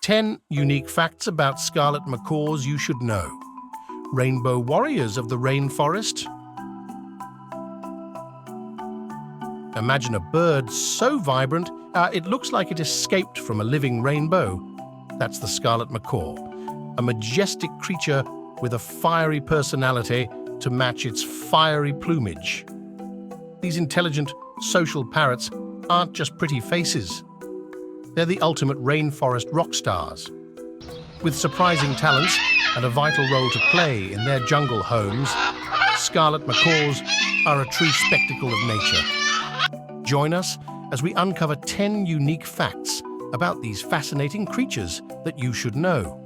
10 unique facts about Scarlet Macaws you should know. Rainbow warriors of the rainforest. Imagine a bird so vibrant, it looks like it escaped from a living rainbow. That's the Scarlet Macaw, a majestic creature with a fiery personality to match its fiery plumage. These intelligent, social parrots aren't just pretty faces. They're the ultimate rainforest rock stars. With surprising talents and a vital role to play in their jungle homes, Scarlet Macaws are a true spectacle of nature. Join us as we uncover 10 unique facts about these fascinating creatures that you should know.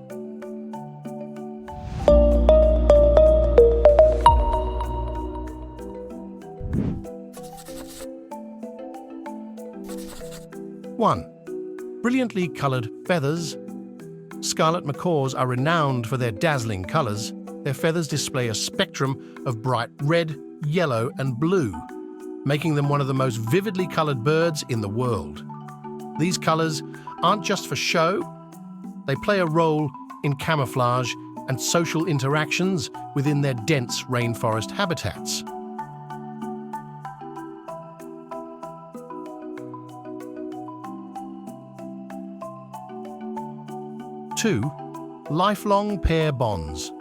One, brilliantly colored feathers. Scarlet macaws are renowned for their dazzling colors. Their feathers display a spectrum of bright red, yellow, and blue, making them one of the most vividly colored birds in the world. These colors aren't just for show, they play a role in camouflage and social interactions within their dense rainforest habitats. Two, lifelong pair bonds.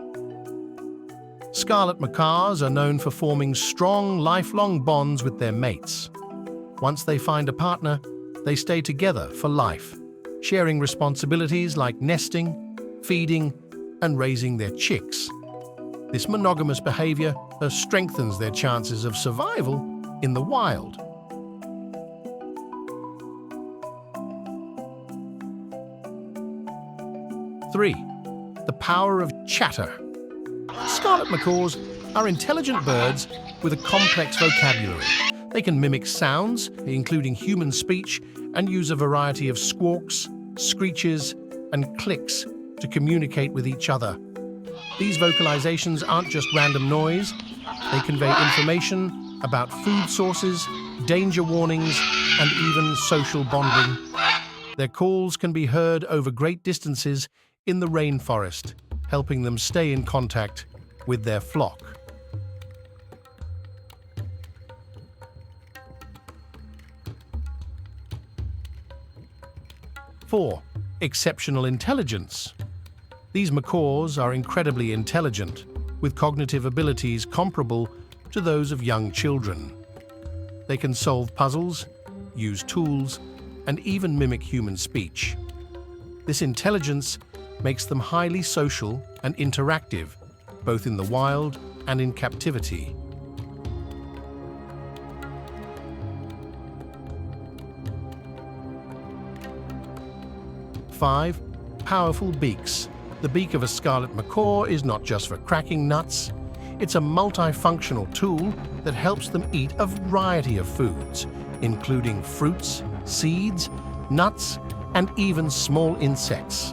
Scarlet macaws are known for forming strong, lifelong bonds with their mates. Once they find a partner, they stay together for life, sharing responsibilities like nesting, feeding, and raising their chicks. This monogamous behavior strengthens their chances of survival in the wild. 3. The power of chatter. Scarlet macaws are intelligent birds with a complex vocabulary. They can mimic sounds, including human speech, and use a variety of squawks, screeches, and clicks to communicate with each other. These vocalizations aren't just random noise. They convey information about food sources, danger warnings, and even social bonding. Their calls can be heard over great distances in the rainforest, helping them stay in contact with their flock. 4. Exceptional intelligence. These macaws are incredibly intelligent, with cognitive abilities comparable to those of young children. They can solve puzzles, use tools, and even mimic human speech. This intelligence makes them highly social and interactive, both in the wild and in captivity. 5. Powerful beaks. The beak of a scarlet macaw is not just for cracking nuts. It's a multifunctional tool that helps them eat a variety of foods, including fruits, seeds, nuts, and even small insects.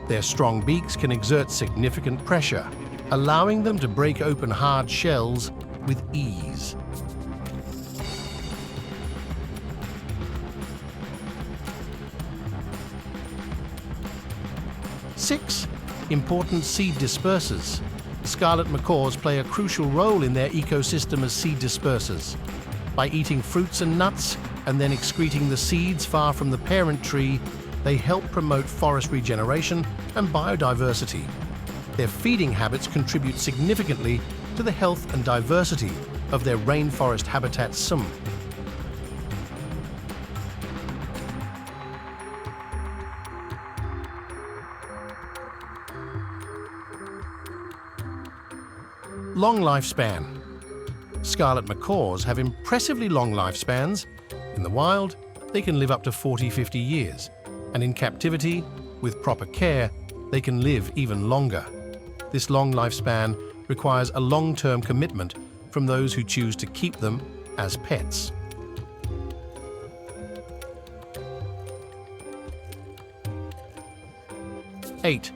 Their strong beaks can exert significant pressure, allowing them to break open hard shells with ease. 6. Important seed dispersers. Scarlet macaws play a crucial role in their ecosystem as seed dispersers. By eating fruits and nuts and then excreting the seeds far from the parent tree, they help promote forest regeneration and biodiversity. Their feeding habits contribute significantly to the health and diversity of their rainforest habitats. Long lifespan. Scarlet macaws have impressively long lifespans. In the wild, they can live up to 40-50 years, and in captivity, with proper care, they can live even longer. This long lifespan requires a long-term commitment from those who choose to keep them as pets. 8.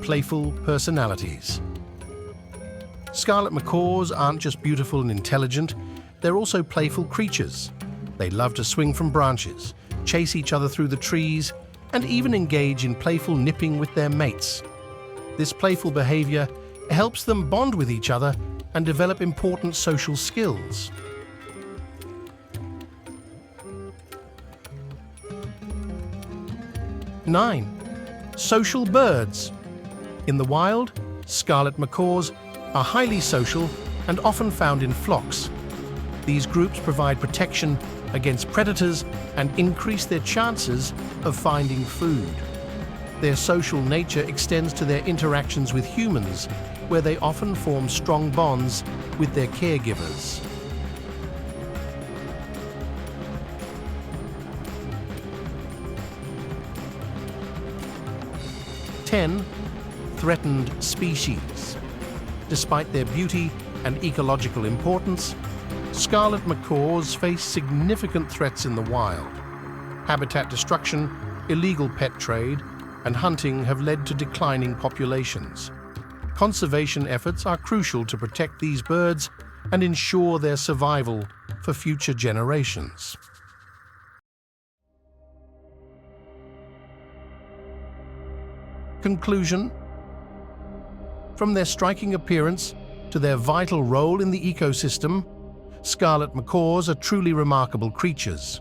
Playful personalities. Scarlet macaws aren't just beautiful and intelligent, they're also playful creatures. They love to swing from branches, chase each other through the trees, and even engage in playful nipping with their mates. This playful behavior helps them bond with each other and develop important social skills. Nine, social birds. In the wild, Scarlet Macaws are highly social and often found in flocks. These groups provide protection against predators and increase their chances of finding food. Their social nature extends to their interactions with humans, where they often form strong bonds with their caregivers. 10, threatened species. Despite their beauty and ecological importance, Scarlet Macaws face significant threats in the wild. Habitat destruction, illegal pet trade, and hunting have led to declining populations. Conservation efforts are crucial to protect these birds and ensure their survival for future generations. Conclusion. From their striking appearance to their vital role in the ecosystem, Scarlet Macaws are truly remarkable creatures.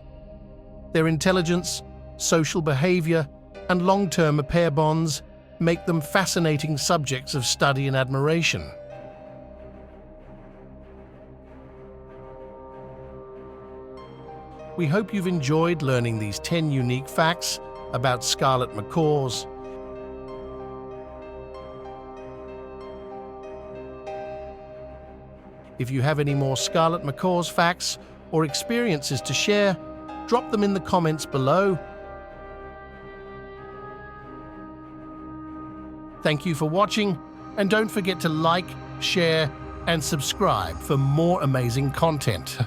Their intelligence, social behavior, and long-term pair bonds make them fascinating subjects of study and admiration. We hope you've enjoyed learning these 10 unique facts about Scarlet Macaws. If you have any more Scarlet Macaws facts or experiences to share, drop them in the comments below. Thank you for watching, and don't forget to like, share, and subscribe for more amazing content.